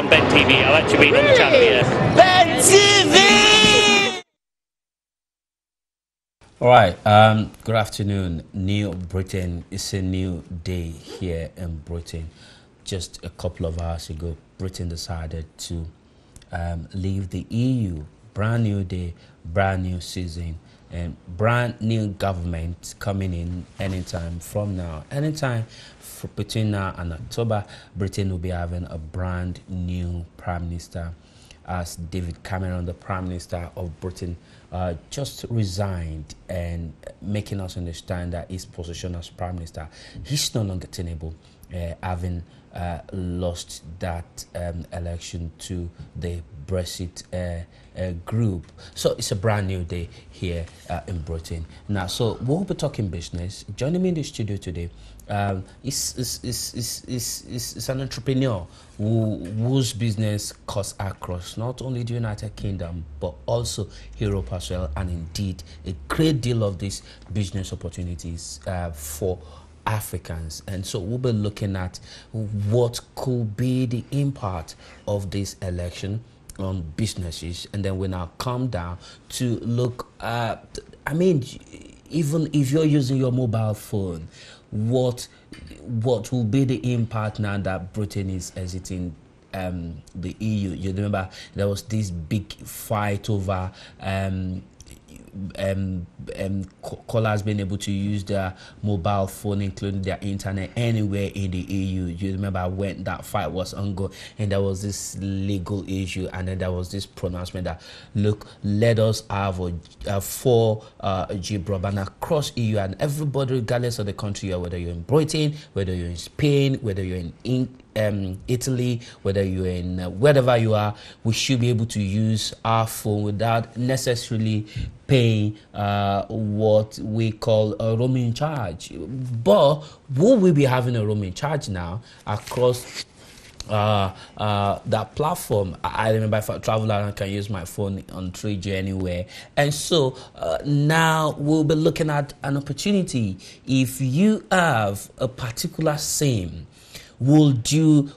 on Ben TV. I've actually been on the channel, yeah. Ben TV! All right, good afternoon. New Britain. It's a new day here in Britain. Just a couple of hours ago, Britain decided to leave the EU. Brand new day, brand new season, and brand new government coming in anytime from now. Anytime between now and October, Britain will be having a brand new Prime Minister, as David Cameron, the Prime Minister of Britain, just resigned, and making us understand that his position as Prime Minister, he's no longer tenable, having lost that election to the Brexit group. So it's a brand new day here in Britain. Now, so we'll be talking business. Joining me in the studio today is an entrepreneur whose business cuts across not only the United Kingdom but also Europe as well, and indeed a great deal of these business opportunities for Africans. And so we'll be looking at what could be the impact of this election on businesses, and then we'll now come down to look at, I mean, even if you're using your mobile phone, what will be the impact now that Britain is exiting the EU? You remember there was this big fight over callers being able to use their mobile phone, including their internet, anywhere in the EU. You remember when that fight was ongoing, and there was this legal issue, and then there was this pronouncement that, look, let us have a 4G broadband across EU, and everybody, regardless of the country you're, whether you're in Britain, whether you're in Spain, whether you're in Italy, whether you're in wherever you are, we should be able to use our phone without necessarily paying what we call a roaming charge. But will we be having a roaming charge now across that platform? I remember if I travel around, I can use my phone on 3G anywhere. And so now we'll be looking at an opportunity. If you have a particular SIM, how would you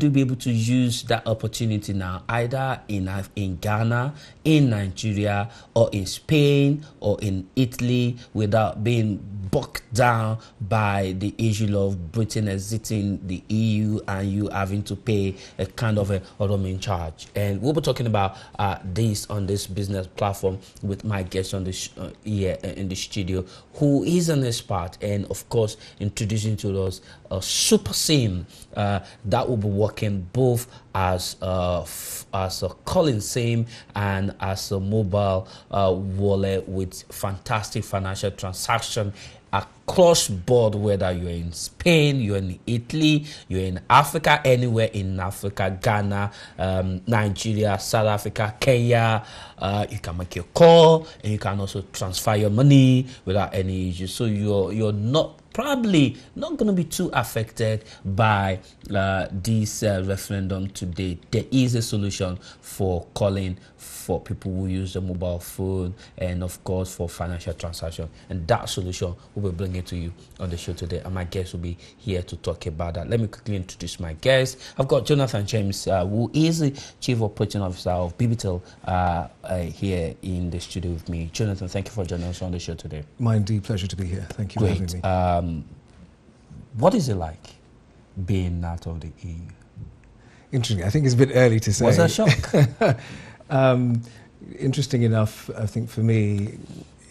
be able to use that opportunity now, either in Ghana, in Nigeria, or in Spain, or in Italy, without being bogged down by the issue of Britain exiting the EU and you having to pay a kind of a roaming charge? And we'll be talking about this on this business platform with my guest on this here in the studio, who is an expert, and of course introducing to us a super SIM that will be working both as a calling SIM and as a mobile wallet with fantastic financial transaction across board, whether you're in Spain, you're in Italy, you're in Africa, anywhere in Africa, Ghana, Nigeria, South Africa, Kenya. You can make your call, and you can also transfer your money without any issue. So you're probably not going to be too affected by this referendum today. There is a solution for calling for people who use the mobile phone, and of course for financial transaction, and that solution we'll be bringing to you on the show today, and my guest will be here to talk about that. Let me quickly introduce my guest. I've got Jonathan James, who is the Chief Operating Officer of Bibitel, here in the studio with me. Jonathan, thank you for joining us on the show today. My indeed pleasure to be here. Thank you for having me. What is it like being out of the EU? Interesting. I think it's a bit early to say. Was that a shock? Interesting enough, I think for me,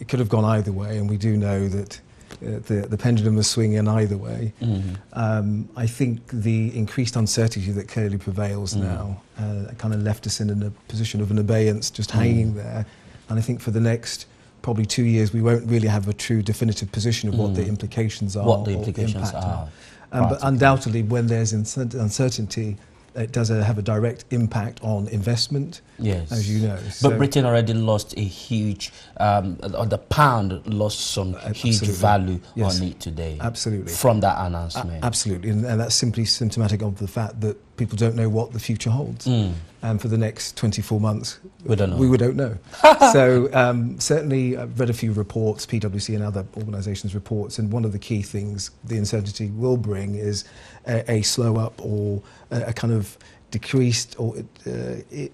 it could have gone either way, and we do know that the pendulum was swinging either way. Mm-hmm. I think the increased uncertainty that clearly prevails now kind of left us in a position of an abeyance, just hanging there. And I think for the next probably 2 years, we won't really have a true definitive position of what the implications are. What the implications are. But undoubtedly, when there's uncertainty, it does have a direct impact on investment, yes, as you know. But Britain already lost a huge, the pound lost some huge value on it today. Absolutely. From that announcement. Absolutely. And that's simply symptomatic of the fact that people don't know what the future holds. And for the next 24 months, we don't know. We don't know. So certainly I've read a few reports, PwC and other organisations' reports, and one of the key things the uncertainty will bring is a slow up or a kind of decreased or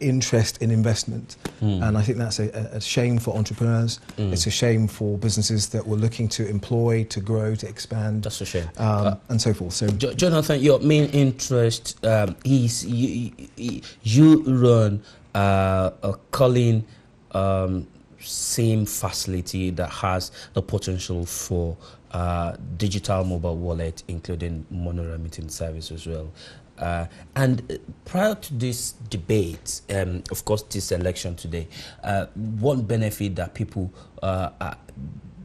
interest in investment. And I think that's a shame for entrepreneurs. It's a shame for businesses that were looking to employ, to grow, to expand. That's a shame. And so forth. So, Jonathan, your main interest is you run a calling SIM facility that has the potential for digital mobile wallet, including money remittance service as well. And prior to this debate, of course, this election today, one benefit that people,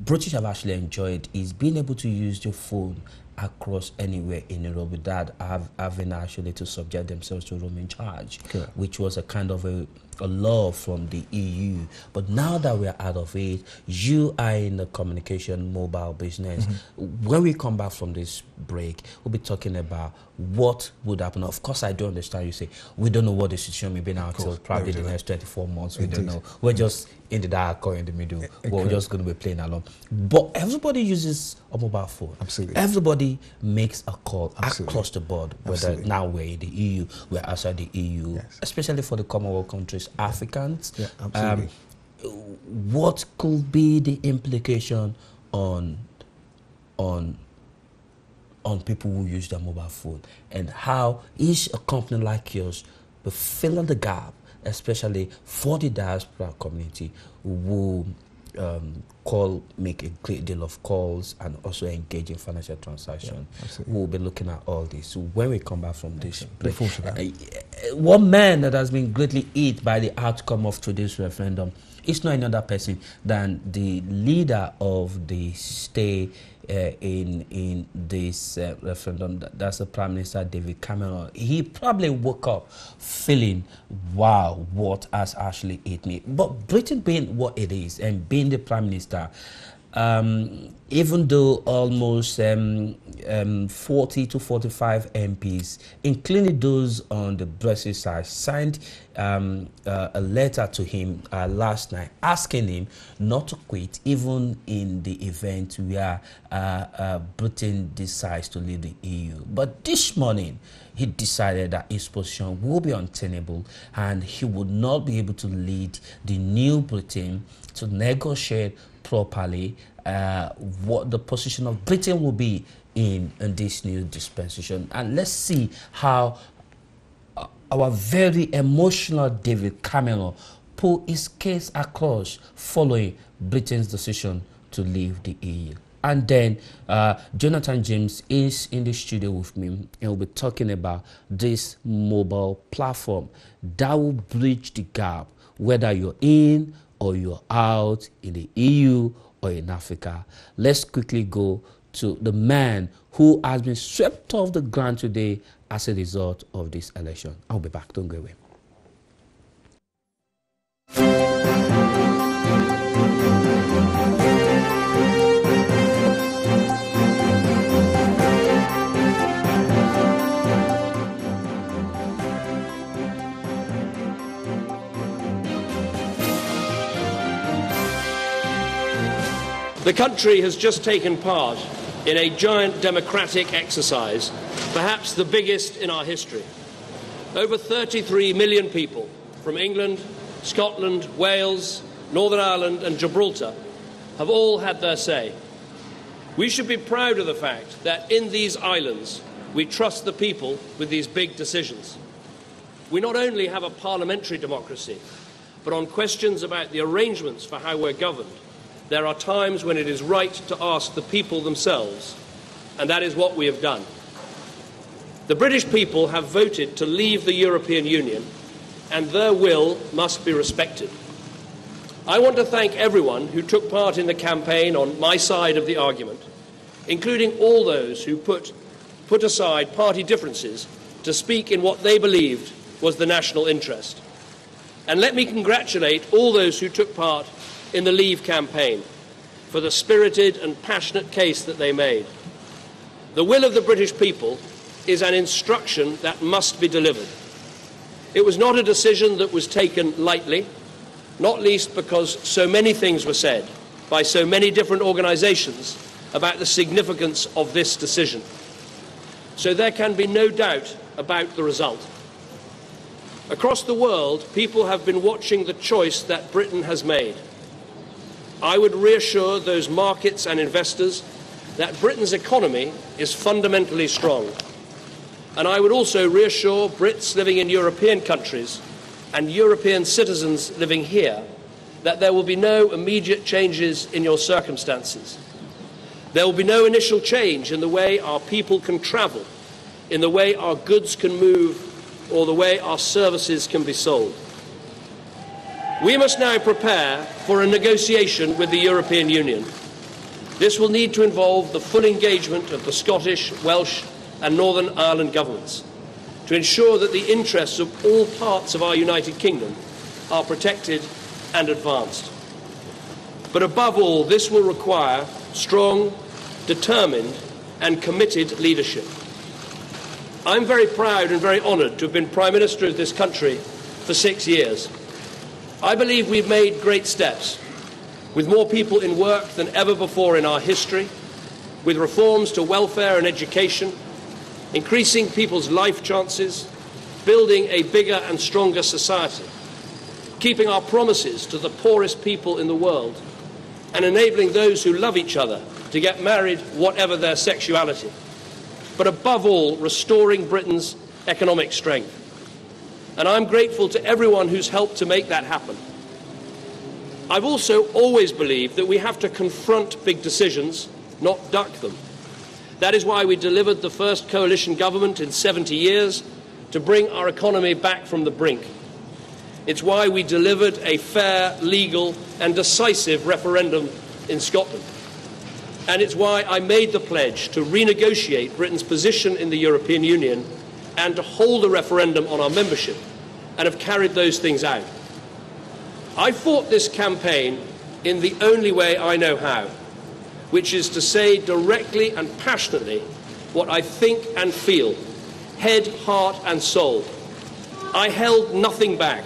British have actually enjoyed is being able to use your phone across anywhere in Europe without having actually to subject themselves to roaming charge, which was a kind of a law from the EU. But now that we're out of it, you are in the communication mobile business. When we come back from this break, we'll be talking about what would happen. Of course, I do understand you say we don't know what the situation may be now until probably the next 24 months. We don't know. We're just in the dark or in the middle. We're just going to be playing along. But everybody uses a mobile phone. Absolutely. Everybody makes a call across the board, whether now we're in the EU, we're outside the EU, especially for the Commonwealth countries, Africans. Yeah, absolutely. What could be the implication on people who use their mobile phone, and how is a company like yours be filling the gap, especially for the diaspora community who make a great deal of calls and also engage in financial transactions? We'll be looking at all this. So when we come back from this break, one man that has been greatly hit by the outcome of today's referendum is not another person than the leader of the stay in this referendum. That's the Prime Minister, David Cameron. He probably woke up feeling, wow, what has actually hit me? But Britain being what it is and being the Prime Minister, even though almost 40 to 45 MPs, including those on the Brexit side, signed a letter to him last night asking him not to quit, even in the event where Britain decides to leave the EU. But this morning, he decided that his position will be untenable and he would not be able to lead the new Britain to negotiate properly what the position of Britain will be in this new dispensation. And let's see how our very emotional David Cameron put his case across following Britain's decision to leave the EU. And then Jonathan James is in the studio with me, and we'll be talking about this mobile platform that will bridge the gap, whether you're in or you're out in the EU or in Africa. Let's quickly go to the man who has been swept off the ground today as a result of this election. I'll be back. Don't go away. The country has just taken part in a giant democratic exercise, perhaps the biggest in our history. Over 33 million people from England, Scotland, Wales, Northern Ireland and Gibraltar have all had their say. We should be proud of the fact that in these islands we trust the people with these big decisions. We not only have a parliamentary democracy, but on questions about the arrangements for how we're governed, there are times when it is right to ask the people themselves, and that is what we have done. The British people have voted to leave the European Union, and their will must be respected. I want to thank everyone who took part in the campaign on my side of the argument, including all those who put aside party differences to speak in what they believed was the national interest. And let me congratulate all those who took part in the Leave campaign for the spirited and passionate case that they made. The will of the British people is an instruction that must be delivered. It was not a decision that was taken lightly, not least because so many things were said by so many different organisations about the significance of this decision. So there can be no doubt about the result. Across the world, people have been watching the choice that Britain has made. I would reassure those markets and investors that Britain's economy is fundamentally strong. And I would also reassure Brits living in European countries and European citizens living here that there will be no immediate changes in your circumstances. There will be no initial change in the way our people can travel, in the way our goods can move, or the way our services can be sold. We must now prepare for a negotiation with the European Union. This will need to involve the full engagement of the Scottish, Welsh and Northern Ireland governments to ensure that the interests of all parts of our United Kingdom are protected and advanced. But above all, this will require strong, determined and committed leadership. I'm very proud and very honoured to have been Prime Minister of this country for 6 years. I believe we've made great steps, with more people in work than ever before in our history, with reforms to welfare and education, increasing people's life chances, building a bigger and stronger society, keeping our promises to the poorest people in the world, and enabling those who love each other to get married whatever their sexuality. But above all, restoring Britain's economic strength. And I'm grateful to everyone who's helped to make that happen. I've also always believed that we have to confront big decisions, not duck them. That is why we delivered the first coalition government in 70 years to bring our economy back from the brink. It's why we delivered a fair, legal and decisive referendum in Scotland. And it's why I made the pledge to renegotiate Britain's position in the European Union and to hold a referendum on our membership, and have carried those things out. I fought this campaign in the only way I know how, which is to say directly and passionately what I think and feel, head, heart and soul. I held nothing back.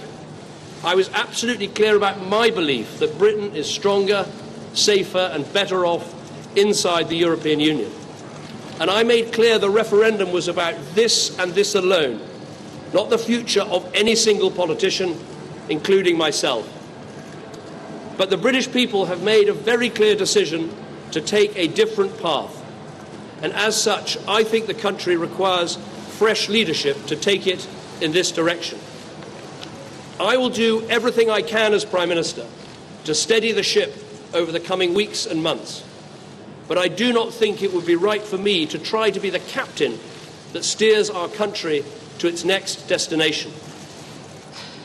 I was absolutely clear about my belief that Britain is stronger, safer and better off inside the European Union. And I made clear the referendum was about this and this alone, not the future of any single politician, including myself. But the British people have made a very clear decision to take a different path. And as such, I think the country requires fresh leadership to take it in this direction. I will do everything I can as Prime Minister to steady the ship over the coming weeks and months. But I do not think it would be right for me to try to be the captain that steers our country to its next destination.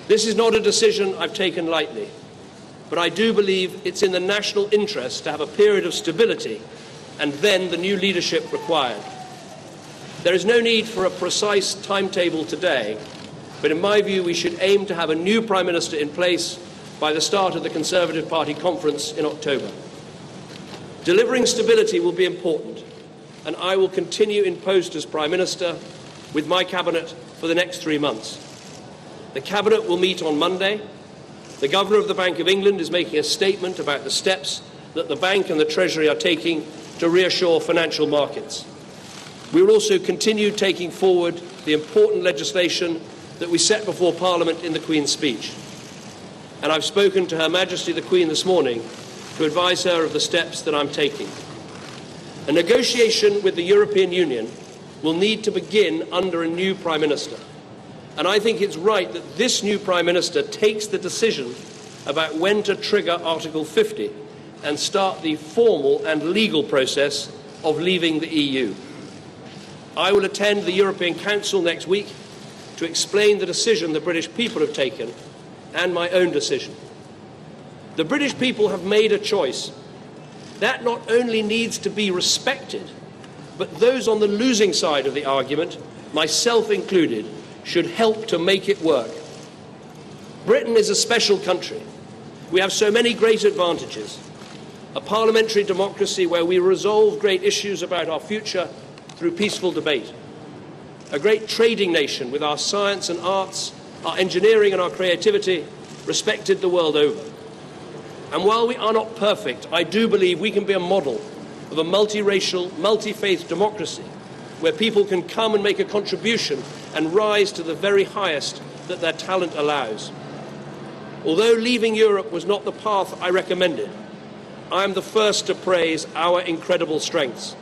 This is not a decision I've taken lightly, but I do believe it's in the national interest to have a period of stability and then the new leadership required. There is no need for a precise timetable today, but in my view we should aim to have a new Prime Minister in place by the start of the Conservative Party conference in October. Delivering stability will be important, and I will continue in post as Prime Minister with my Cabinet for the next 3 months. The Cabinet will meet on Monday. The Governor of the Bank of England is making a statement about the steps that the Bank and the Treasury are taking to reassure financial markets. We will also continue taking forward the important legislation that we set before Parliament in the Queen's speech. And I've spoken to Her Majesty the Queen this morning to advise her of the steps that I'm taking. A negotiation with the European Union will need to begin under a new Prime Minister. And I think it's right that this new Prime Minister takes the decision about when to trigger Article 50 and start the formal and legal process of leaving the EU. I will attend the European Council next week to explain the decision the British people have taken and my own decision. The British people have made a choice. That not only needs to be respected, but those on the losing side of the argument, myself included, should help to make it work. Britain is a special country. We have so many great advantages. A parliamentary democracy where we resolve great issues about our future through peaceful debate. a great trading nation with our science and arts, our engineering and our creativity respected the world over. And while we are not perfect, I do believe we can be a model of a multiracial, multi-faith democracy where people can come and make a contribution and rise to the very highest that their talent allows. Although leaving Europe was not the path I recommended, I am the first to praise our incredible strengths.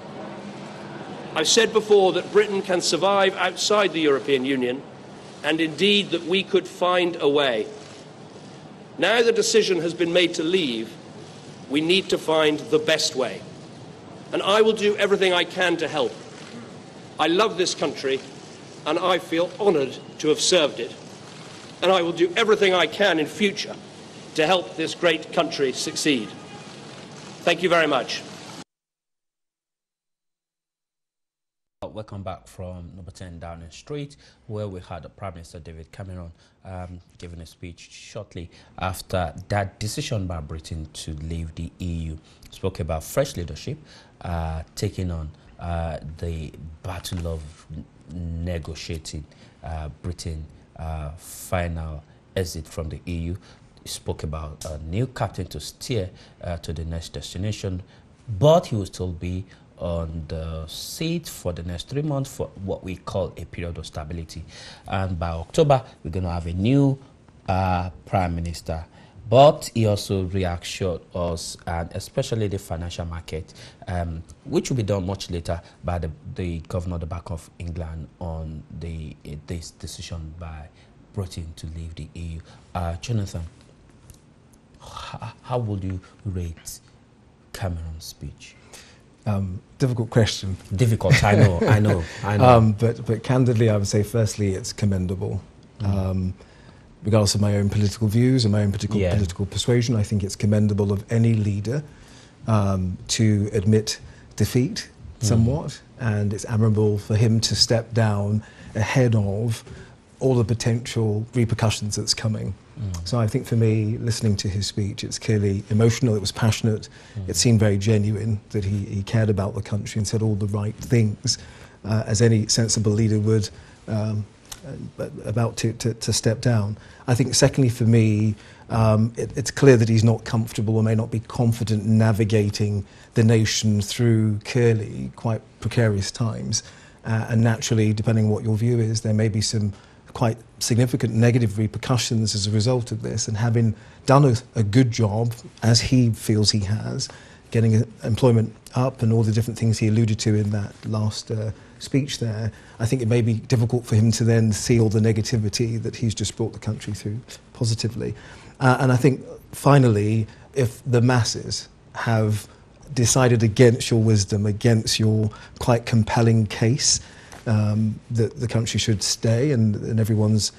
I've said before that Britain can survive outside the European Union, and indeed that we could find a way. Now the decision has been made to leave, we need to find the best way. And I will do everything I can to help. I love this country, and I feel honoured to have served it. And I will do everything I can in future to help this great country succeed. Thank you very much. Welcome back from number 10 Downing Street, where we had Prime Minister David Cameron giving a speech shortly after that decision by Britain to leave the EU. Spoke about fresh leadership, taking on the battle of negotiating Britain final exit from the EU. He spoke about a new captain to steer to the next destination, but he will still be on the seat for the next 3 months for what we call a period of stability. And by October, we're going to have a new Prime Minister. But he also reassured us, and especially the financial market, which will be done much later by the Governor of the Bank of England on this decision by Britain to leave the EU. Jonathan, how would you rate Cameron's speech? Difficult question. Difficult, I know. But candidly, I would say, firstly, it's commendable. Regardless of my own political views and my own political persuasion, I think it's commendable of any leader to admit defeat somewhat, and it's admirable for him to step down ahead of all the potential repercussions that's coming. So I think for me, listening to his speech, it's clearly emotional, it was passionate, it seemed very genuine that he cared about the country and said all the right things, as any sensible leader would, about to step down. I think secondly for me, it's clear that he's not comfortable or may not be confident in navigating the nation through clearly quite precarious times. And naturally, depending on what your view is, there may be some quite significant negative repercussions as a result of this, and having done a good job, as he feels he has, getting employment up and all the different things he alluded to in that last speech there, I think it may be difficult for him to then see all the negativity that he's just brought the country through positively. And I think finally, if the masses have decided against your wisdom, against your quite compelling case, that the country should stay, and everyone's,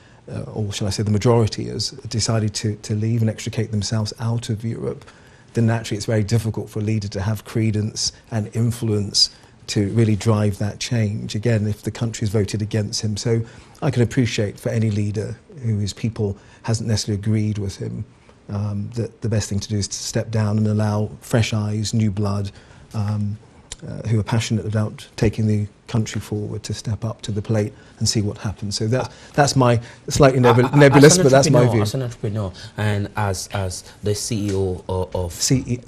or shall I say the majority has decided to leave and extricate themselves out of Europe, then naturally it's very difficult for a leader to have credence and influence to really drive that change, again, if the country's voted against him. So I can appreciate for any leader whose people hasn't necessarily agreed with him, that the best thing to do is to step down and allow fresh eyes, new blood, who are passionate about taking the country forward to step up to the plate and see what happens. So that's my slightly nebulous, but that's my view. As an entrepreneur and as the CEO of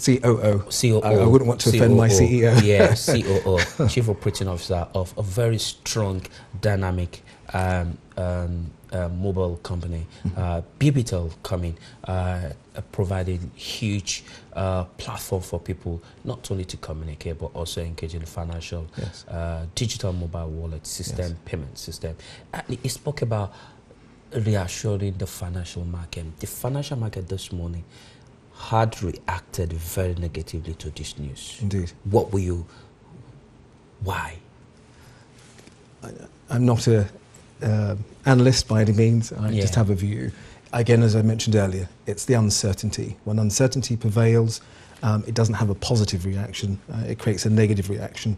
COO. I wouldn't want to offend my CEO. Yeah, COO, Chief Operating Officer of a very strong, dynamic mobile company, Bibitel coming, providing huge platform for people not only to communicate but also engage in the financial, digital mobile wallet system, payment system. And he spoke about reassuring the financial market. The financial market this morning had reacted very negatively to this news. Indeed. What were you? Why? I'm not a analyst by any means. I just have a view. Again, as I mentioned earlier, it's the uncertainty. When uncertainty prevails, it doesn't have a positive reaction. It creates a negative reaction.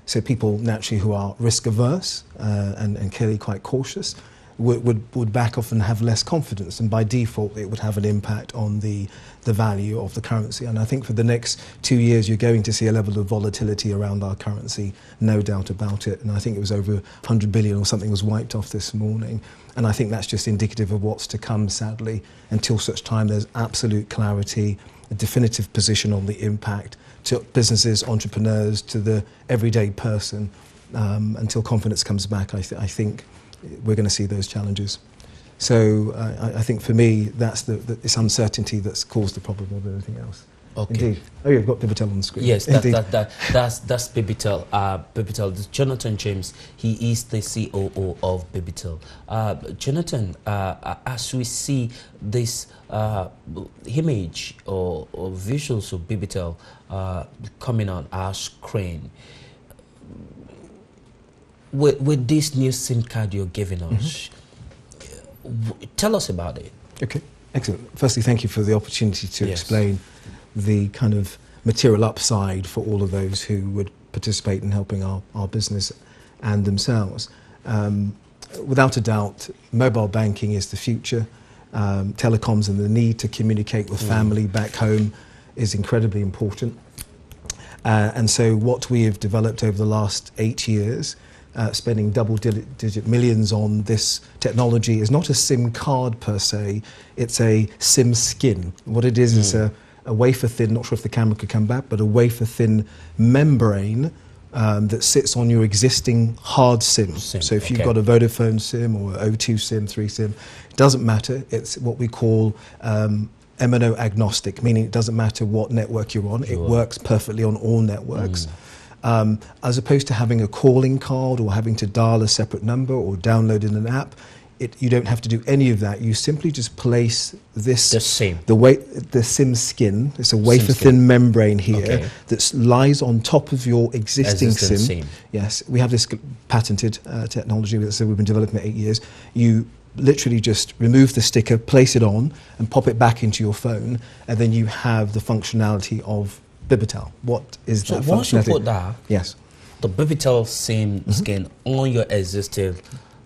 So people naturally who are risk averse and clearly quite cautious would back off and have less confidence, and by default it would have an impact on the value of the currency. And I think for the next 2 years you're going to see a level of volatility around our currency, no doubt about it. And I think it was over 100 billion or something was wiped off this morning. And I think that's just indicative of what's to come, sadly, until such time there's absolute clarity, a definitive position on the impact to businesses, entrepreneurs, to the everyday person. Until confidence comes back, I think we're going to see those challenges. So I think for me, that's this uncertainty that's caused the problem more than anything else. Okay. Indeed. Oh, you've got Bibitel on the screen. Yes, that's Bibitel. Bibitel, Jonathan James, he is the COO of Bibitel. Jonathan, as we see this image or visuals of Bibitel coming on our screen, with this new SIM card you're giving us, tell us about it. Okay, excellent. Firstly, thank you for the opportunity to explain the kind of material upside for all of those who would participate in helping our business and themselves. Without a doubt, mobile banking is the future. Telecoms and the need to communicate with family back home is incredibly important. And so what we have developed over the last 8 years, spending double-digit millions on this technology, is not a SIM card per se, it's a SIM skin. What it is a wafer-thin, not sure if the camera could come back, but a wafer-thin membrane that sits on your existing hard SIM. So if you've got a Vodafone SIM or O2 SIM, 3 SIM, it doesn't matter. It's what we call MNO agnostic, meaning it doesn't matter what network you're on, it works perfectly on all networks. As opposed to having a calling card or having to dial a separate number or download in an app, you don't have to do any of that. You simply just place this, the SIM skin. It's a wafer-thin membrane here that lies on top of your existing SIM. Yes, we have this patented technology that we've been developing for 8 years. You literally just remove the sticker, place it on, and pop it back into your phone, and then you have the functionality of Bibitel. What is that functionality? So once you put that, the Bibitel SIM skin on your existing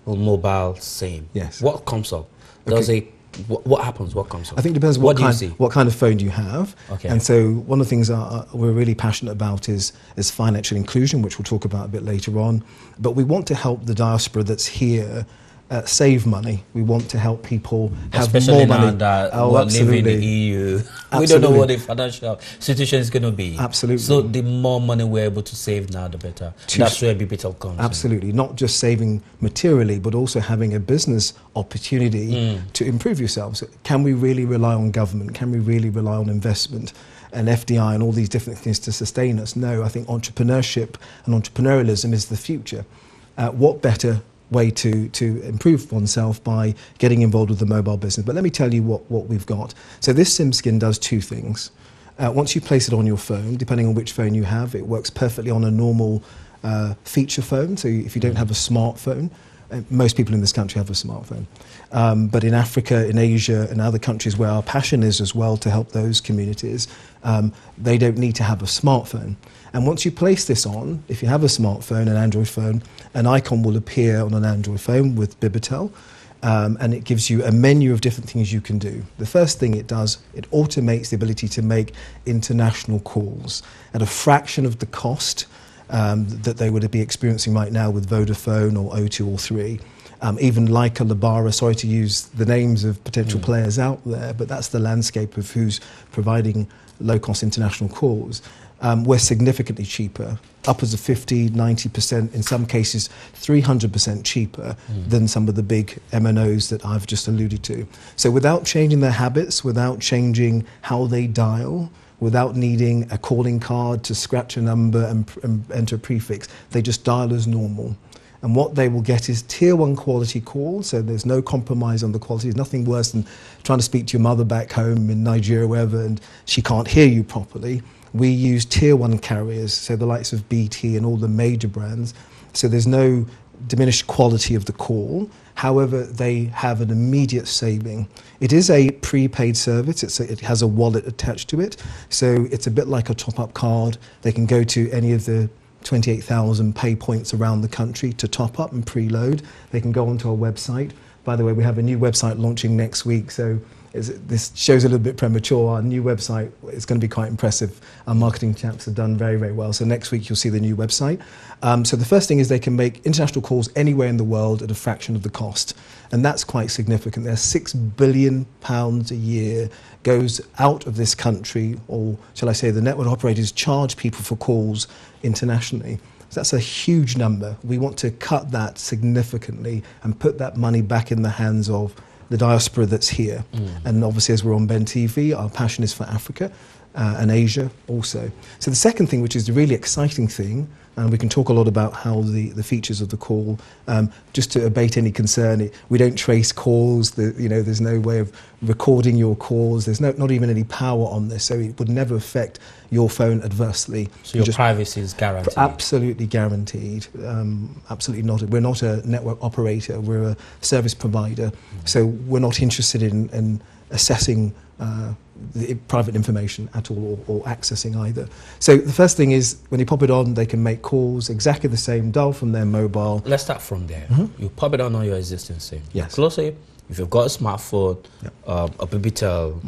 mobile SIM, what comes up? Does it? What happens? What comes up? I think it depends what kind of phone you have. And so one of the things we're really passionate about is financial inclusion, which we'll talk about a bit later on. But we want to help the diaspora that's here save money. We want to help people have more money. That live in the EU. We don't know what the financial situation is going to be. Absolutely. So the more money we're able to save now, the better. That's where Bibitel comes in. Not just saving materially, but also having a business opportunity to improve yourselves. Can we really rely on government? Can we really rely on investment and FDI and all these different things to sustain us? No, I think entrepreneurship and entrepreneurialism is the future. What better way to improve oneself by getting involved with the mobile business? But let me tell you what we've got. So this SIM skin does two things. Once you place it on your phone, depending on which phone you have, it works perfectly on a normal feature phone. So if you don't have a smartphone, most people in this country have a smartphone. But in Africa, in Asia, and other countries where our passion is as well to help those communities, they don't need to have a smartphone. And once you place this on, if you have a smartphone, an Android phone, an icon will appear on an Android phone with Bibitel, and it gives you a menu of different things you can do. The first thing it does, it automates the ability to make international calls at a fraction of the cost that they would be experiencing right now with Vodafone or O2 or 3. Even like a Labara, sorry to use the names of potential players out there, but that's the landscape of who's providing low-cost international calls. We're significantly cheaper, upwards of 50, 90%, in some cases 300% cheaper than some of the big MNOs that I've just alluded to. So without changing their habits, without changing how they dial, without needing a calling card to scratch a number and enter a prefix, they just dial as normal. And what they will get is tier 1 quality calls, so there's no compromise on the quality. There's nothing worse than trying to speak to your mother back home in Nigeria, wherever, and she can't hear you properly. We use tier 1 carriers, so the likes of BT and all the major brands, so there's no diminished quality of the call. However, they have an immediate saving. It is a prepaid service. It has a wallet attached to it, so it's a bit like a top-up card. They can go to any of the 28,000 pay points around the country to top up and preload. They can go onto our website. by the way, we have a new website launching next week, so this show's a little bit premature. Our new website is going to be quite impressive. Our marketing chaps have done very, very well. So next week you'll see the new website. So the first thing is they can make international calls anywhere in the world at a fraction of the cost. And that's quite significant. There's £6 billion a year goes out of this country, or shall I say the network operators charge people for calls internationally. So that's a huge number. We want to cut that significantly and put that money back in the hands of the diaspora that's here. And obviously, as we're on Ben TV, our passion is for Africa and Asia also. So the second thing, which is the really exciting thing, and we can talk a lot about how the features of the call, just to abate any concern, we don't trace calls, there's no way of recording your calls, there's not even any power on this, so it would never affect your phone adversely. So your privacy is guaranteed? Absolutely guaranteed. Absolutely not. We're not a network operator, we're a service provider, so we're not interested in assessing the private information at all, or accessing either. So the first thing is, when you pop it on, they can make calls exactly the same, dial from their mobile. Let's start from there. You pop it on your existing SIM. Yes. Close it. If you've got a smartphone, a Bibitel,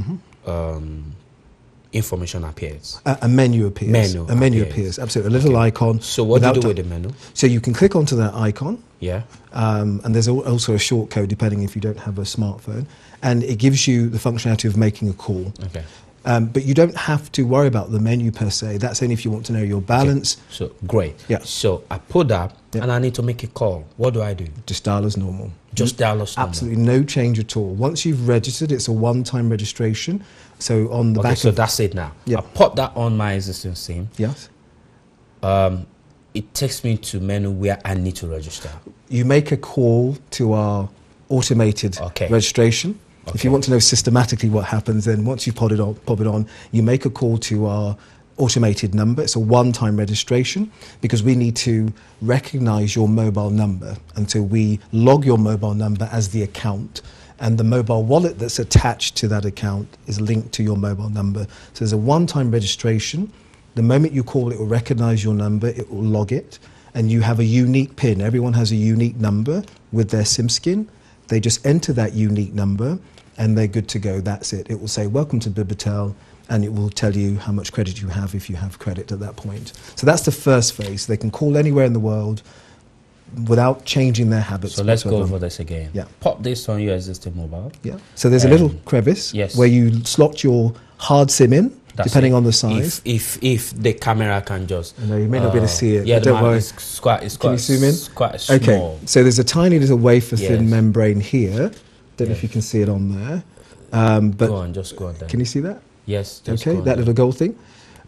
information appears. A menu appears. A menu appears, absolutely. A little icon. So what do you do with the menu? So you can click onto that icon. Yeah. And there's also a short code, depending if you don't have a smartphone. And it gives you the functionality of making a call. Okay. But you don't have to worry about the menu per se. That's only if you want to know your balance. Okay. So, great. Yeah. So I put that and I need to make a call. What do I do? Just dial as normal. Just dial as normal? Absolutely no change at all. Once you've registered, it's a one-time registration. So on the back so that's it now. Yeah. I pop that on my existing SIM. Yes. It takes me to menu where I need to register. You make a call to our automated registration. Okay. If you want to know systematically what happens, then once you pop it on, you make a call to our automated number. It's a one-time registration because we need to recognize your mobile number. And so we log your mobile number as the account, and the mobile wallet that's attached to that account is linked to your mobile number. So there's a one-time registration. The moment you call, it will recognize your number, it will log it, and you have a unique PIN. Everyone has a unique number with their SIM skin. They just enter that unique number and they're good to go. That's it. It will say, welcome to Bibitel, and it will tell you how much credit you have if you have credit at that point. So that's the first phase. They can call anywhere in the world without changing their habits. So let's go over this again. Yeah. Pop this on your existing mobile. Yeah. So there's a little crevice where you slot your hard SIM in, depending on the size. If the camera can just... No, you may not be able to see it. Yeah, don't worry. It's quite can you zoom in? Quite small. Okay, so there's a tiny little wafer-thin membrane here. Don't know if you can see it on there. But just go on there. Can you see that? Yes. Okay, that little gold thing.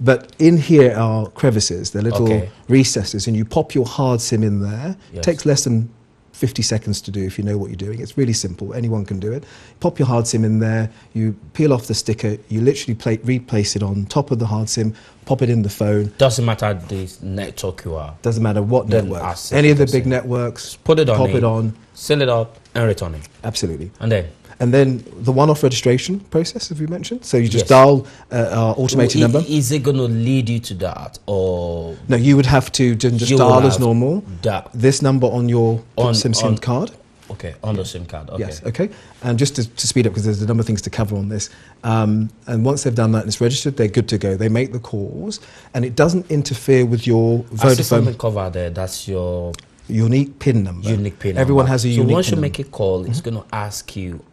But in here are crevices, they're little recesses, and you pop your hard SIM in there. It takes less than 50 seconds to do if you know what you're doing. It's really simple. Anyone can do it. Pop your hard SIM in there, you peel off the sticker, you literally replace it on top of the hard SIM, pop it in the phone. Doesn't matter the network you are. Doesn't matter what network. Any of the big networks, put it on, pop it on, seal it up, and return it. Absolutely. And then the one-off registration process, as we mentioned. So you just dial our automated number. Is it going to lead you to that, or no? You would have to just dial as normal. This number on your SIM card. Okay, on the SIM card. Okay. Yes. Okay. And just to speed up, because there's a number of things to cover on this. And once they've done that and it's registered, they're good to go. They make the calls, and it doesn't interfere with your Vodafone. I see something covered there. That's your unique PIN number. Unique PIN Everyone number. has a unique PIN number. So once you make a call, it's going to ask you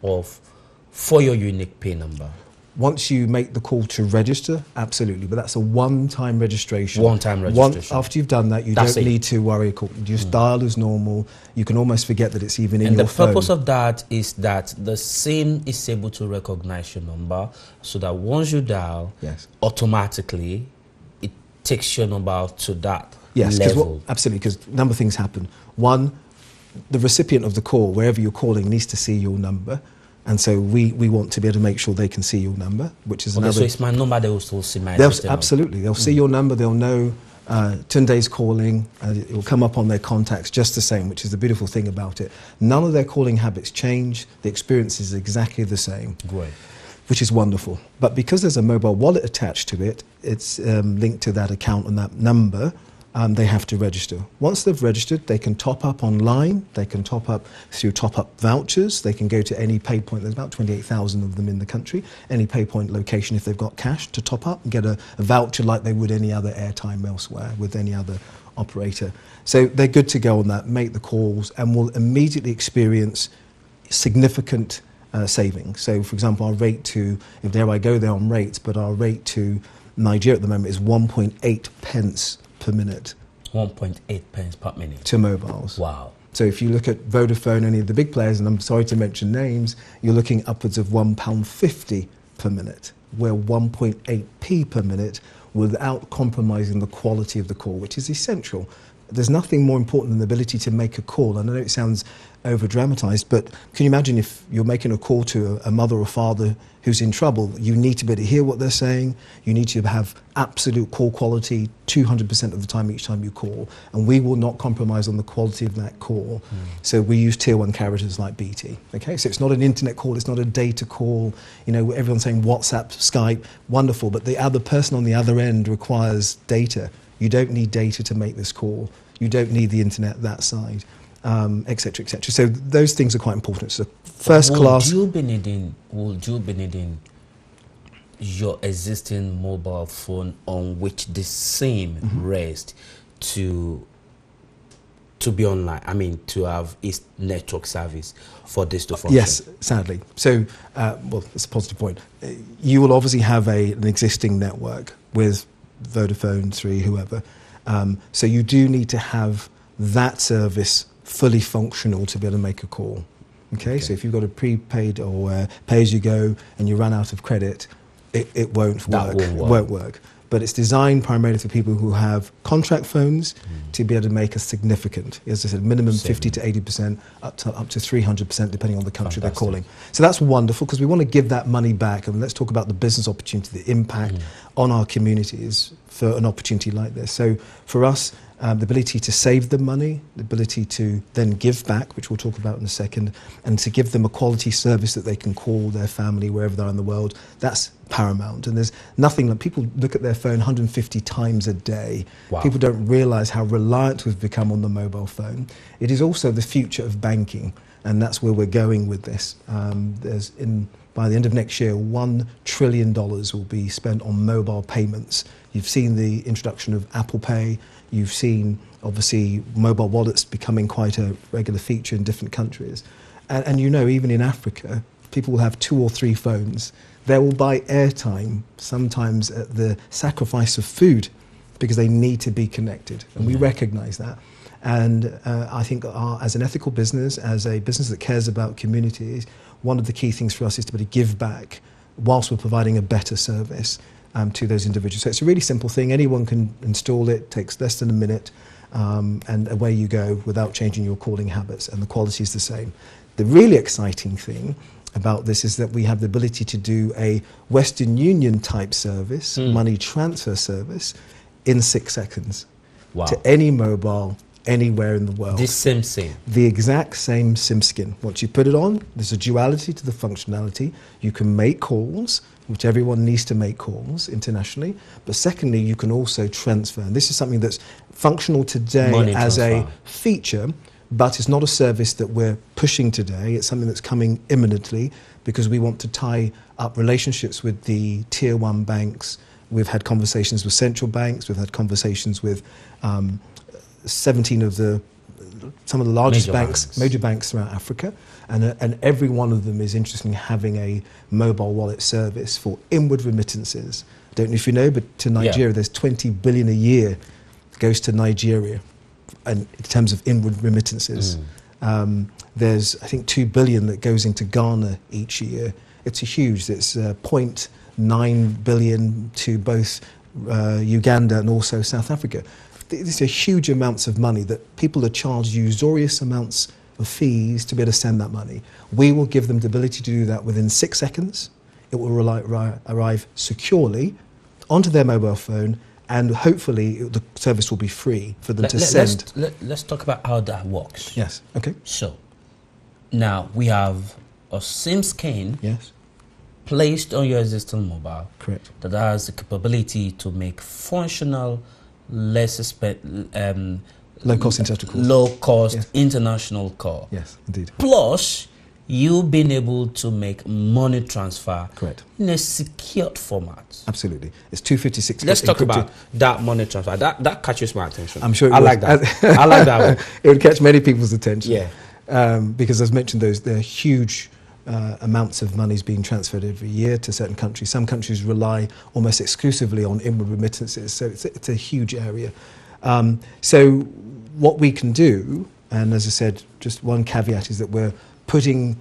for your unique PIN number. Once you make the call to register, absolutely. But that's a one-time registration. One-time registration. After you've done that, you don't need to worry. You just dial as normal. You can almost forget that it's even in your phone. And the purpose of that is that the SIM is able to recognize your number, so that once you dial, automatically, it takes your number to that level. Absolutely, because a number of things happen. One, the recipient of the call, wherever you're calling, needs to see your number. And so we want to be able to make sure they can see your number, which is another... So it's my number, they will still see my Absolutely. They'll see your number, they'll know Tunde's calling, it will come up on their contacts just the same, which is the beautiful thing about it. None of their calling habits change, the experience is exactly the same. Great. Which is wonderful. But because there's a mobile wallet attached to it, it's linked to that account and that number, they have to register. Once they've registered, they can top up online, they can top up through top-up vouchers, they can go to any pay point, there's about 28,000 of them in the country, any pay point location if they've got cash to top up and get a voucher like they would any other airtime elsewhere with any other operator. So they're good to go on that, make the calls, and will immediately experience significant savings. So, for example, our rate to, if there I go there on rates, but our rate to Nigeria at the moment is 1.8 pence per minute. 1.8 pence per minute. To mobiles. Wow. So if you look at Vodafone, any of the big players, and I'm sorry to mention names, you're looking upwards of £1.50 per minute. We're 1.8p per minute without compromising the quality of the call, which is essential. There's nothing more important than the ability to make a call. And I know it sounds over-dramatized, but can you imagine if you're making a call to a mother or father who's in trouble? You need to be able to hear what they're saying. You need to have absolute call quality 200% of the time each time you call. And we will not compromise on the quality of that call. So we use tier 1 carriers like BT. Okay, so it's not an internet call, it's not a data call. You know, everyone's saying WhatsApp, Skype, wonderful, but the other person on the other end requires data. You don't need data to make this call. You don't need the internet that side, et cetera, et cetera. So those things are quite important. So first class. Would you be needing your existing mobile phone on which the same rests to be online? I mean, to have its network service for this to function? Yes, sadly. So, well, it's a positive point. You will obviously have an existing network with Vodafone, 3, whoever. So you do need to have that service fully functional to be able to make a call. Okay? So if you've got a prepaid or pay-as-you-go and you run out of credit, it won't work. It won't work. But it's designed primarily for people who have contract phones to be able to make a significant, as I said, minimum 50 to 80%, up to 300%, depending on the country they're calling. So that's wonderful, because we want to give that money back. And let's talk about the business opportunity, the impact on our communities for an opportunity like this. So for us, the ability to save them money, the ability to then give back, which we'll talk about in a second, and to give them a quality service that they can call their family wherever they are in the world, that's paramount. And there's nothing like, people look at their phone 150 times a day. Wow. People don't realise how reliant we've become on the mobile phone. It is also the future of banking, and that's where we're going with this. By the end of next year, $1 trillion will be spent on mobile payments. You've seen the introduction of Apple Pay. You've seen, obviously, mobile wallets becoming quite a regular feature in different countries. And you know, even in Africa, people will have 2 or 3 phones. They will buy airtime, sometimes at the sacrifice of food, because they need to be connected. And we recognise that. And I think as an ethical business, as a business that cares about communities, one of the key things for us is to be able to give back whilst we're providing a better service to those individuals. So it's a really simple thing. Anyone can install it, takes less than a minute, and away you go without changing your calling habits, and the quality is the same. The really exciting thing about this is that we have the ability to do a Western Union type service, money transfer service, in 6 seconds. Wow. To any mobile, anywhere in the world. This same SIM? The exact same SIM skin. Once you put it on, there's a duality to the functionality. You can make calls, which everyone needs to make calls internationally. But secondly, you can also transfer. And this is something that's functional today Money as transfer. a feature, but it's not a service that we're pushing today. It's something that's coming imminently, because we want to tie up relationships with the tier 1 banks. We've had conversations with central banks. We've had conversations with 17 of some of the largest major banks throughout Africa, and every one of them is interested in having a mobile wallet service for inward remittances. I don't know if you know, but to Nigeria, there's 20 billion a year that goes to Nigeria, and in terms of inward remittances. There's, I think, 2 billion that goes into Ghana each year. It's a huge. It's 0.9 billion to both Uganda and also South Africa. These are huge amounts of money that people are charged usurious amounts of fees to be able to send that money. We will give them the ability to do that within 6 seconds. It will arrive securely onto their mobile phone, and hopefully the service will be free for them to send. Let's talk about how that works. Yes, okay. So, now we have a SIM scan Placed on your existing mobile. Correct. That has the capability to make functional less low-cost international calls. low-cost Yes. international call. Yes, indeed. Plus, you being able to make money transfer Correct. in a secured format. Absolutely. It's 256. Let's talk encrypted. about that money transfer. That catches my attention. I'm sure it I would. like that. I like that one. It would catch many people's attention. Yeah. Because as mentioned, there are huge amounts of money is being transferred every year to certain countries. Some countries rely almost exclusively on inward remittances, so it's a huge area. So what we can do, and as I said, just one caveat is that we're putting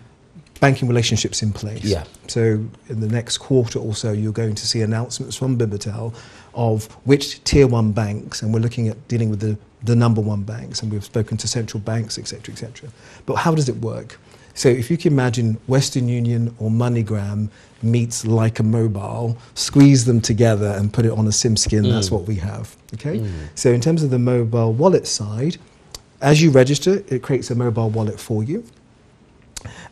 banking relationships in place. Yeah. So in the next quarter or so, you're going to see announcements from Bibitel of which tier one banks, and we're looking at dealing with the number one banks, and we've spoken to central banks, etc., etc. But how does it work? So if you can imagine Western Union or MoneyGram meets Like a Mobile, squeeze them together and put it on a SIM skin, that's what we have. Okay. So in terms of the mobile wallet side, as you register, it creates a mobile wallet for you.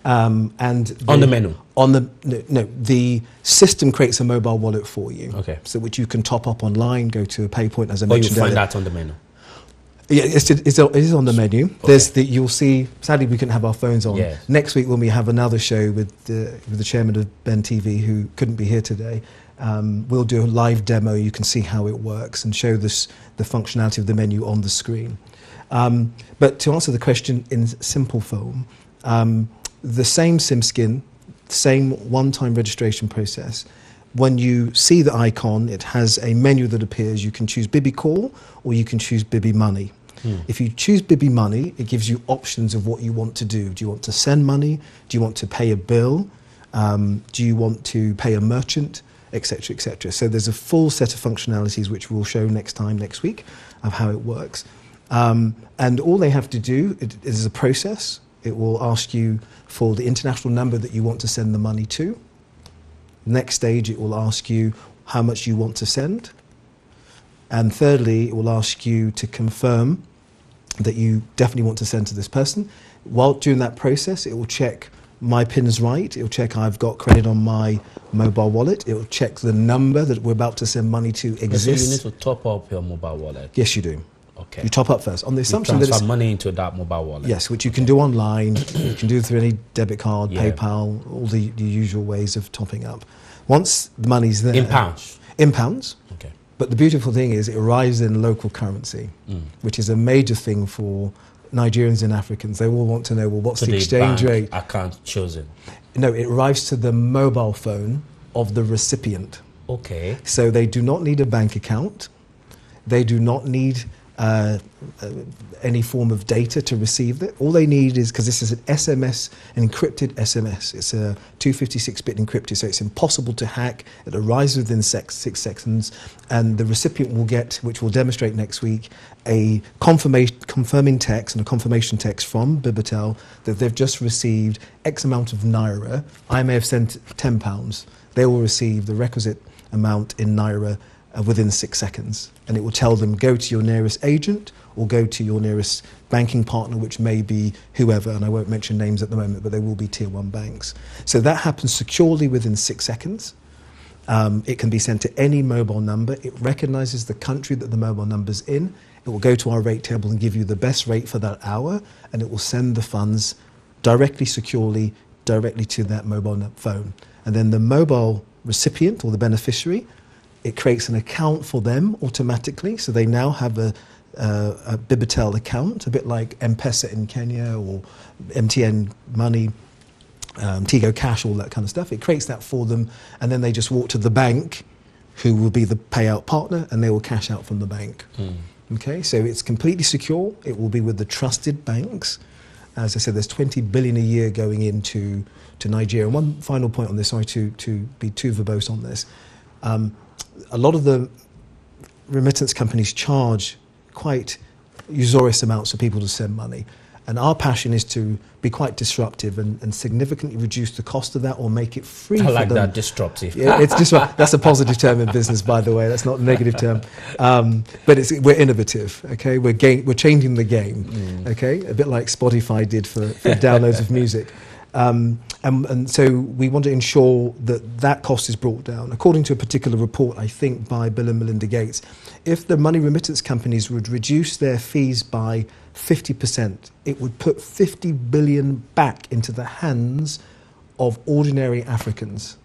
And On the menu? The system creates a mobile wallet for you. Okay. So which you can top up online, go to a pay point, as I Or you mentioned find earlier. that on the menu? Yeah, it is on the menu. You'll see. Sadly, we couldn't have our phones on. Yes. Next week, when we have another show with the chairman of Ben TV, who couldn't be here today, we'll do a live demo. You can see how it works and show the functionality of the menu on the screen. But to answer the question in simple form, the same SIM skin, same one-time registration process. When you see the icon, it has a menu that appears. You can choose Bibi Call or you can choose Bibi Money. If you choose Bibi Money, it gives you options of what you want to do. Do you want to send money? Do you want to pay a bill? Do you want to pay a merchant? Etc., etc. So there's a full set of functionalities which we'll show next week, of how it works. And all they have to do is a process. It will ask you for the international number that you want to send the money to. Next stage, it will ask you how much you want to send. And thirdly, it will ask you to confirm that you definitely want to send to this person. While during that process, it will check my pin's right. It will check I've got credit on my mobile wallet. It will check the number that we're about to send money to exists. So you need to top up your mobile wallet? Yes, you do. Okay. You top up first on the assumption you that it's transfer money into that mobile wallet. yes, which you can do online. You can do through any debit card, Yeah. PayPal, all the usual ways of topping up. Once the money's there, In pounds. in pounds. Okay. But the beautiful thing is it arrives in local currency, which is a major thing for Nigerians and Africans. They all want to know, well, what's So the exchange bank rate? account chosen. No, it arrives to the mobile phone of the recipient. Okay. So they do not need a bank account. They do not need any form of data to receive it. All they need is, because this is an SMS, an encrypted SMS. It's a 256-bit encrypted, so it's impossible to hack. It arrives within 6 seconds, and the recipient will get, which we'll demonstrate next week, a confirming text and a confirmation text from Bibitel that they've just received X amount of Naira. I may have sent £10. They will receive the requisite amount in Naira within 6 seconds, and it will tell them go to your nearest agent or go to your nearest banking partner, which may be whoever, and I won't mention names at the moment, but they will be tier one banks. So that happens securely within 6 seconds. It can be sent to any mobile number. It recognises the country that the mobile number's in. It will go to our rate table and give you the best rate for that hour, and it will send the funds directly, securely, directly to that mobile phone. And then the mobile recipient or the beneficiary, it creates an account for them automatically, so they now have a Bibitel account, a bit like M-Pesa in Kenya or MTN Money, Tigo Cash, all that kind of stuff. It creates that for them, and then they just walk to the bank, who will be the payout partner, and they will cash out from the bank. Okay, so it's completely secure. It will be with the trusted banks. As I said, there's 20 billion a year going into Nigeria. And one final point on this, sorry to be too verbose on this. A lot of the remittance companies charge quite usurious amounts for people to send money. And our passion is to be quite disruptive and significantly reduce the cost of that or make it free for them. I like that, disruptive. Yeah, it's disruptive. That's a positive term in business, by the way. That's not a negative term. But we're innovative, okay? We're changing the game, okay? A bit like Spotify did for downloads of music. And so we want to ensure that that cost is brought down. According to a particular report, I think by Bill and Melinda Gates, if the money remittance companies would reduce their fees by 50%, it would put 50 billion back into the hands of ordinary Africans.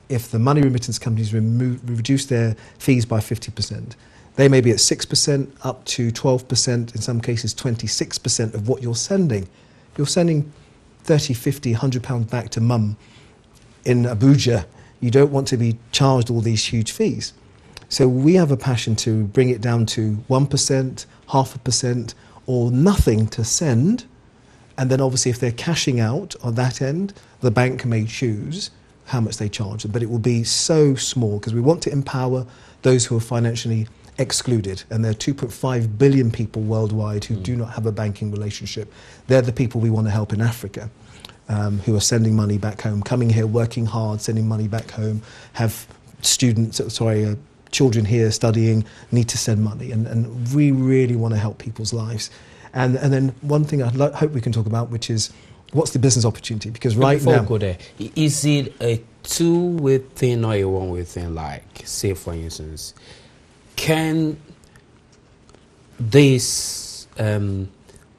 If the money remittance companies reduce their fees by 50%, they may be at 6%, up to 12%, in some cases 26% of what you're sending. You're sending 30, 50, 100 pounds back to mum in Abuja. You don't want to be charged all these huge fees. So we have a passion to bring it down to 1%, 0.5%, or nothing to send. And then obviously if they're cashing out on that end, the bank may choose how much they charge, but it will be so small because we want to empower those who are financially excluded, and there are 2.5 billion people worldwide who do not have a banking relationship. They're the people we want to help in Africa, who are sending money back home, coming here, working hard, sending money back home, have children here studying, need to send money, and we really want to help people's lives. And then one thing I hope we can talk about, which is what's the business opportunity? Because Before now, we go there, is it a two-way thing or a one-way thing? Like, say for instance, can this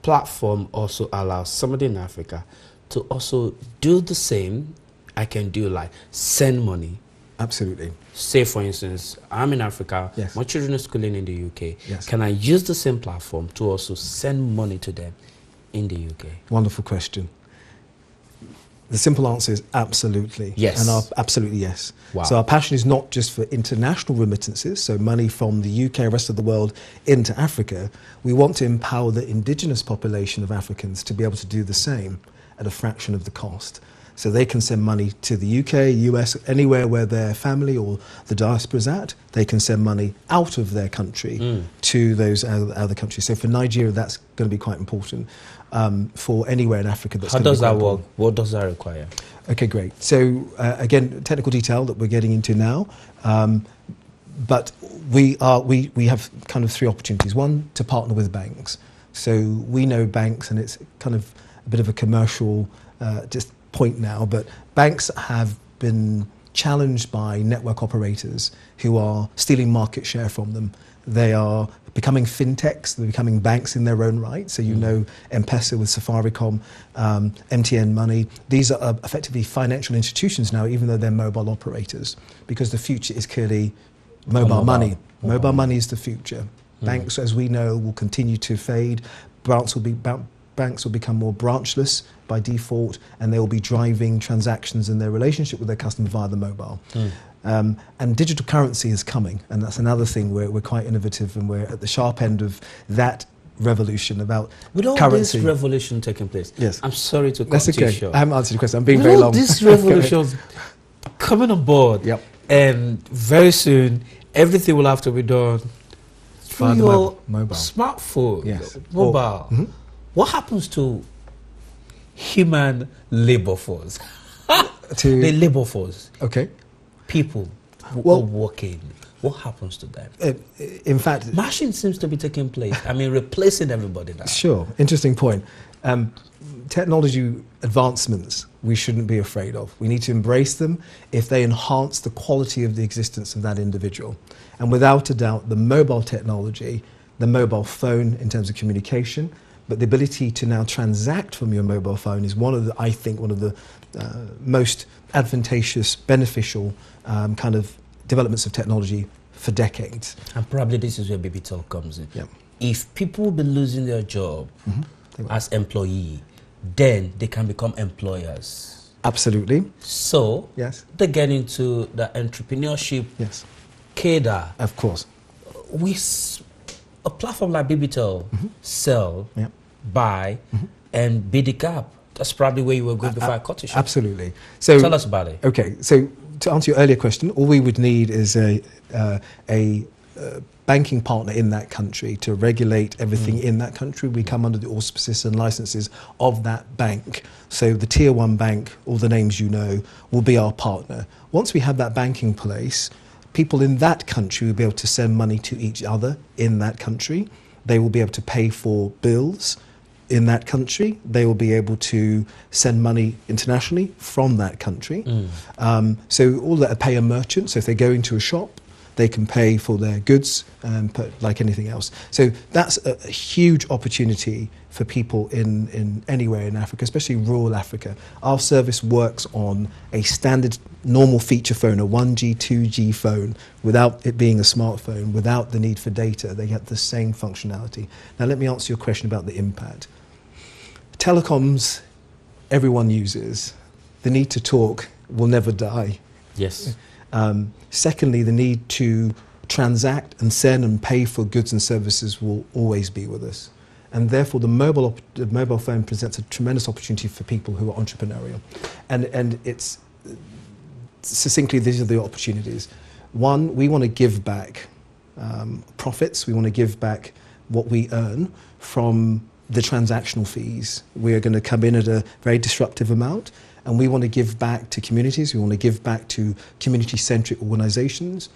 platform also allow somebody in Africa to also do the same? I can do like send money. Absolutely. Say for instance, I'm in Africa, yes, my children are schooling in the UK. Yes. Can I use the same platform to also send money to them in the UK? Wonderful question. The simple answer is absolutely. Yes. And absolutely yes. Wow. So our passion is not just for international remittances, so money from the UK, rest of the world, into Africa. We want to empower the indigenous population of Africans to be able to do the same at a fraction of the cost. So they can send money to the UK, US, anywhere where their family or the diaspora is at. They can send money out of their country to those other countries. So for Nigeria, that's going to be quite important. For anywhere in Africa, that's How going to be does that quite work? important. What does that require? Okay, great. So again, technical detail that we're getting into now, but we have kind of three opportunities. One, to partner with banks. So we know banks, and it's kind of a bit of a commercial just point now, but banks have been challenged by network operators who are stealing market share from them. They are becoming fintechs, they're becoming banks in their own right. So you know M-Pesa with Safaricom, MTN Money. These are effectively financial institutions now, even though they're mobile operators, because the future is clearly mobile money. Mobile money is the future. Banks, as we know, will continue to fade. Banks will become more branchless by default, and they will be driving transactions in their relationship with their customer via the mobile. And digital currency is coming, and that's another thing where we're quite innovative, and we're at the sharp end of that revolution about with all currency. this revolution taking place, yes, I'm sorry to cut that's okay. you short. I haven't answered your question. I'm being with very all long. This revolution coming on board, yep, and very soon everything will have to be done through your mobile smartphone, yes, mobile. What happens to human labor force? The labor force. Okay. People who are working. What happens to them? In fact, machine seems to be taking place. I mean, replacing everybody now. Sure. Interesting point. Technology advancements we shouldn't be afraid of. We need to embrace them if they enhance the quality of the existence of that individual. And without a doubt, the mobile technology, the mobile phone in terms of communication, but the ability to now transact from your mobile phone is one of the most advantageous, beneficial kind of developments of technology for decades. And probably this is where Bibitel comes in. Yep. If people be losing their job as employee, then they can become employers. Absolutely. So yes, they get into the entrepreneurship cadre. Of course. A platform like Bibitel, sell, buy, and bid the gap. That's probably where you were going before I cut you short. Absolutely. So tell us about it. Okay. So to answer your earlier question, all we would need is a banking partner in that country to regulate everything in that country. We come under the auspices and licenses of that bank. So the tier one bank, all the names you know, will be our partner. Once we have that bank in place, people in that country will be able to send money to each other in that country. They will be able to pay for bills, in that country. They will be able to send money internationally from that country. So all that pay a merchant. So if they go into a shop, they can pay for their goods like anything else. So that's a huge opportunity for people in anywhere in Africa, especially rural Africa. Our service works on a standard normal feature phone, a 1G, 2G phone, without it being a smartphone, without the need for data. They get the same functionality. Now let me answer your question about the impact. Telecoms, everyone uses. The need to talk will never die. Yes. Secondly, the need to transact and send and pay for goods and services will always be with us. And therefore, the mobile phone presents a tremendous opportunity for people who are entrepreneurial. And it's succinctly, these are the opportunities. One, we want to give back profits. We want to give back what we earn from the transactional fees. We are going to come in at a very disruptive amount. And we want to give back to communities. We want to give back to community-centric organizations.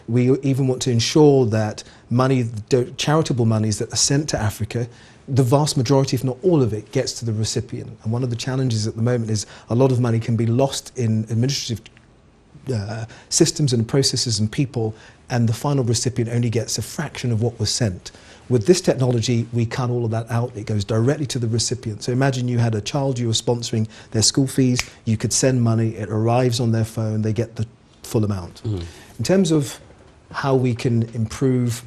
We even want to ensure that money, charitable monies that are sent to Africa, the vast majority, if not all of it, gets to the recipient. And one of the challenges at the moment is a lot of money can be lost in administrative systems and processes and people, and the final recipient only gets a fraction of what was sent. With this technology, we cut all of that out. It goes directly to the recipient. So imagine you had a child, you were sponsoring their school fees, you could send money, it arrives on their phone, they get the full amount. In terms of how we can improve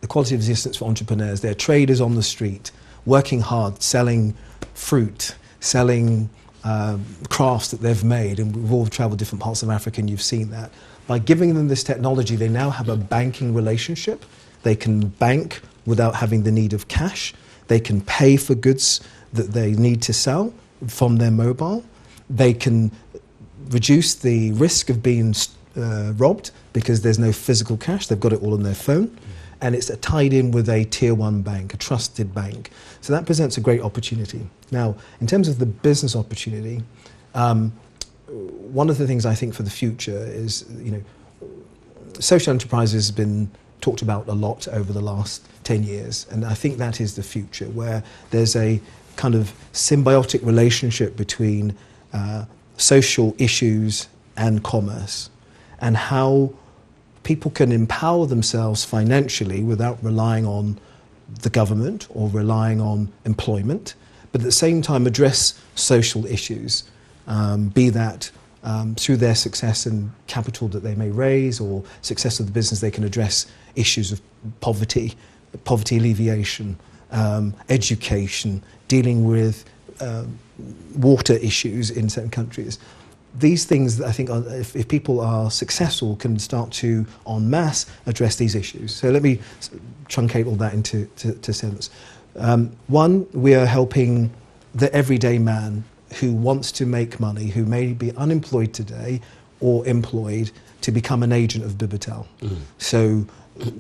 the quality of existence for entrepreneurs, they're traders on the street, working hard, selling fruit, selling crafts that they've made, and we've all travelled different parts of Africa and you've seen that. By giving them this technology, they now have a banking relationship. They can bank without having the need of cash. They can pay for goods that they need to sell from their mobile. They can reduce the risk of being robbed because there's no physical cash. They've got it all on their phone. And it's tied in with a tier one bank, a trusted bank. So that presents a great opportunity. Now, in terms of the business opportunity, one of the things I think for the future is, social enterprise has been talked about a lot over the last 10 years. And I think that is the future, where there's a kind of symbiotic relationship between social issues and commerce, and how people can empower themselves financially without relying on the government or relying on employment, but at the same time address social issues, be that through their success and capital that they may raise, or success of the business, they can address issues of poverty alleviation, education, dealing with water issues in certain countries. These things, I think, if people are successful, can start to, en masse, address these issues. So let me truncate all that into sense. One, we are helping the everyday man who wants to make money, who may be unemployed today or employed, to become an agent of Bibitel. So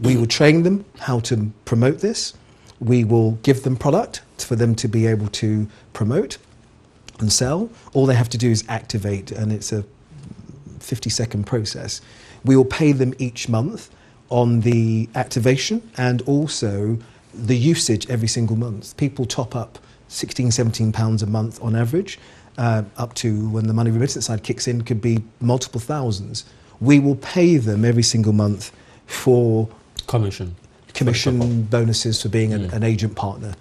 we will train them how to promote this. We will give them product for them to be able to promote and sell. All they have to do is activate, and it's a 50-second process. We will pay them each month on the activation and also the usage every single month. People top up £16-17 a month on average, up to, when the money remittance side kicks in, could be multiple thousands. We will pay them every single month for commission bonuses for being an agent partner.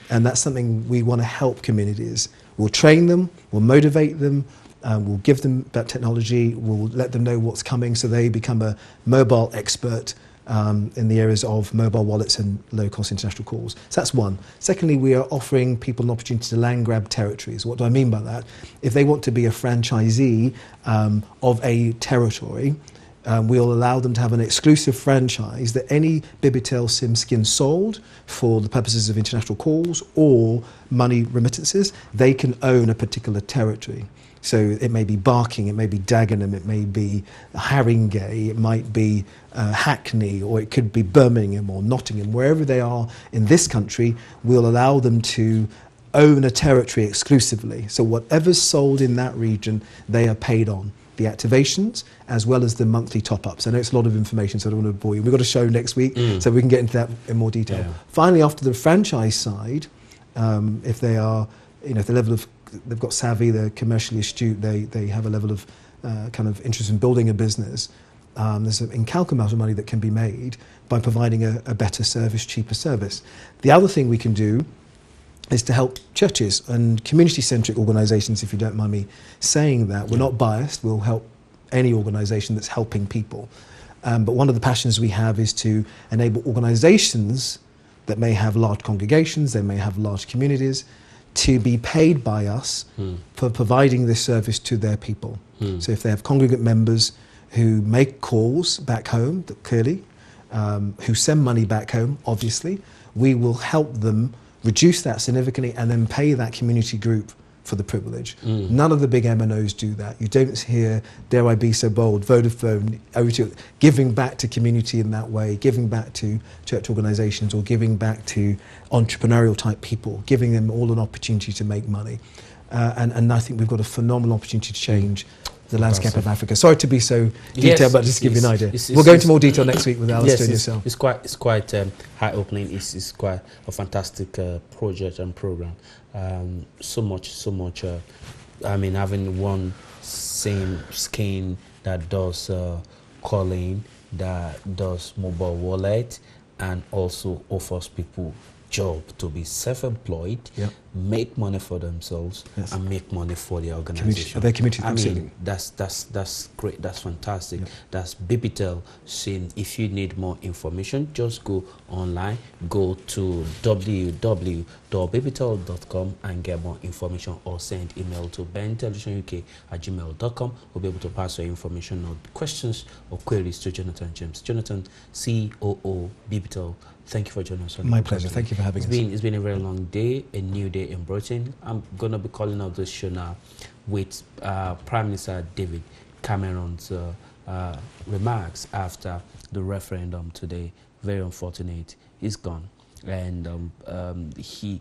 And that's something we want to help communities. We'll train them, we'll motivate them, we'll give them that technology, we'll let them know what's coming so they become a mobile expert in the areas of mobile wallets and low-cost international calls. So that's one. Secondly, we are offering people an opportunity to land grab territories. What do I mean by that? If they want to be a franchisee of a territory, we'll allow them to have an exclusive franchise that any Bibitel SIM skin sold for the purposes of international calls or money remittances, they can own a particular territory. So it may be Barking, it may be Dagenham, it may be Haringey, it might be Hackney, or it could be Birmingham or Nottingham. Wherever they are in this country, we'll allow them to own a territory exclusively. So whatever's sold in that region, they are paid on. The activations as well as the monthly top-ups. I know it's a lot of information, so I don't want to bore you. We've got a show next week, so we can get into that in more detail. Yeah. Finally, after the franchise side, If they are, if the level of, they've got savvy, they're commercially astute, they have a level of kind of interest in building a business, there's an incalculable amount of money that can be made by providing a better service, cheaper service. The other thing we can do is to help churches and community-centric organisations, if you don't mind me saying that. We're not biased, we'll help any organisation that's helping people. But one of the passions we have is to enable organisations that may have large congregations, they may have large communities, to be paid by us for providing this service to their people. So if they have congregate members who make calls back home, clearly, who send money back home, obviously, we will help them reduce that significantly and then pay that community group for the privilege. None of the big MNOs do that. You don't hear, dare I be so bold, Vodafone, O2, giving back to community in that way, giving back to church organisations or giving back to entrepreneurial type people, giving them all an opportunity to make money. And I think we've got a phenomenal opportunity to change the landscape of Africa. Sorry to be so detailed, but just to give you an idea. We'll go into more detail next week with Alistair and yourself. It's quite eye-opening. It's quite a fantastic project and program. So much. I mean, having one same scheme that does calling, that does mobile wallet, and also offers people job to be self-employed, make money for themselves, and make money for the organization. Their community, absolutely. I mean, that's great. That's fantastic. That's Bibitel saying if you need more information, just go online, go to www.bibitel.com and get more information, or send email to bentelevisionuk@gmail.com. We'll be able to pass your information or questions or queries to Jonathan James. Jonathan, COO Bibitel. Thank you for joining us. My pleasure. Thank you for having us. It's been a very long day, a new day in Britain. I'm going to be calling out this show now with Prime Minister David Cameron's remarks after the referendum today. Very unfortunate. He's gone. And he,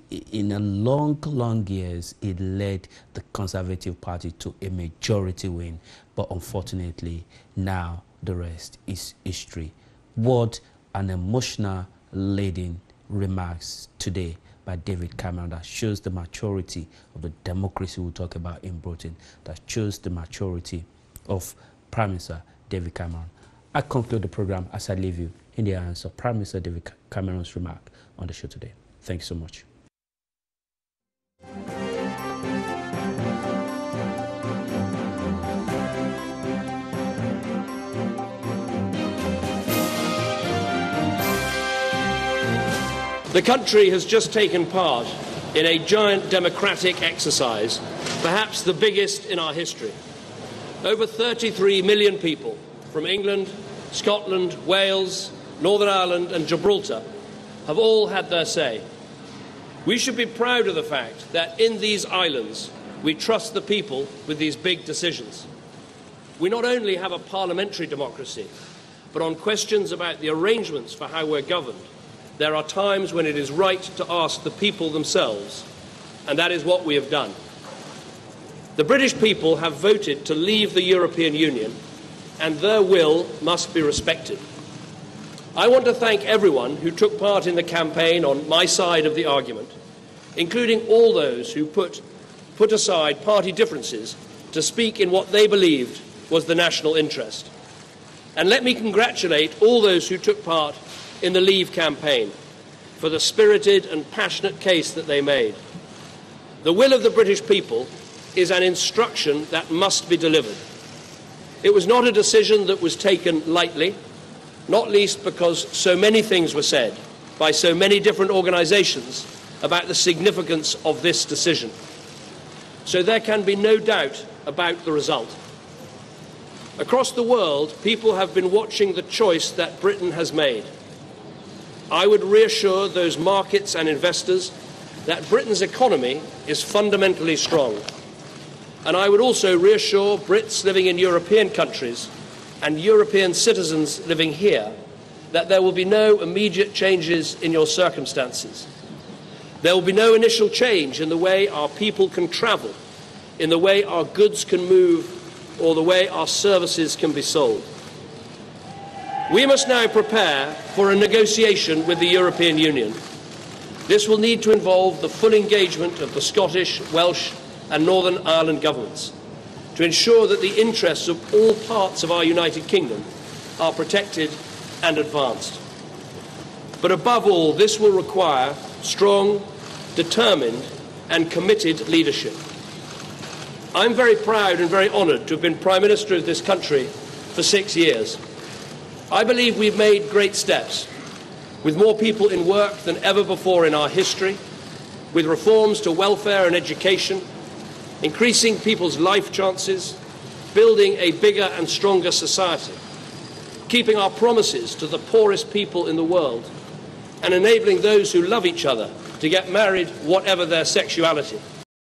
in a long years, it led the Conservative Party to a majority win. But unfortunately, now the rest is history. What an emotional laden remarks today by David Cameron that shows the maturity of the democracy we talk about in Britain, that shows the maturity of Prime Minister David Cameron. I conclude the program as I leave you in the hands of Prime Minister David Cameron's remark on the show today. Thank you so much. The country has just taken part in a giant democratic exercise, perhaps the biggest in our history. Over 33 million people from England, Scotland, Wales, Northern Ireland and Gibraltar have all had their say. We should be proud of the fact that in these islands we trust the people with these big decisions. We not only have a parliamentary democracy, but on questions about the arrangements for how we're governed, there are times when it is right to ask the people themselves, and that is what we have done. The British people have voted to leave the European Union, and their will must be respected. I want to thank everyone who took part in the campaign on my side of the argument, including all those who put aside party differences to speak in what they believed was the national interest. And let me congratulate all those who took part in the Leave campaign for the spirited and passionate case that they made. The will of the British people is an instruction that must be delivered. It was not a decision that was taken lightly, not least because so many things were said by so many different organisations about the significance of this decision. So there can be no doubt about the result. Across the world, people have been watching the choice that Britain has made. I would reassure those markets and investors that Britain's economy is fundamentally strong. And I would also reassure Brits living in European countries and European citizens living here that there will be no immediate changes in your circumstances. There will be no initial change in the way our people can travel, in the way our goods can move, or the way our services can be sold. We must now prepare for a negotiation with the European Union. This will need to involve the full engagement of the Scottish, Welsh and Northern Ireland governments to ensure that the interests of all parts of our United Kingdom are protected and advanced. But above all, this will require strong, determined and committed leadership. I'm very proud and very honoured to have been Prime Minister of this country for 6 years. I believe we've made great steps, with more people in work than ever before in our history, with reforms to welfare and education, increasing people's life chances, building a bigger and stronger society, keeping our promises to the poorest people in the world, and enabling those who love each other to get married, whatever their sexuality.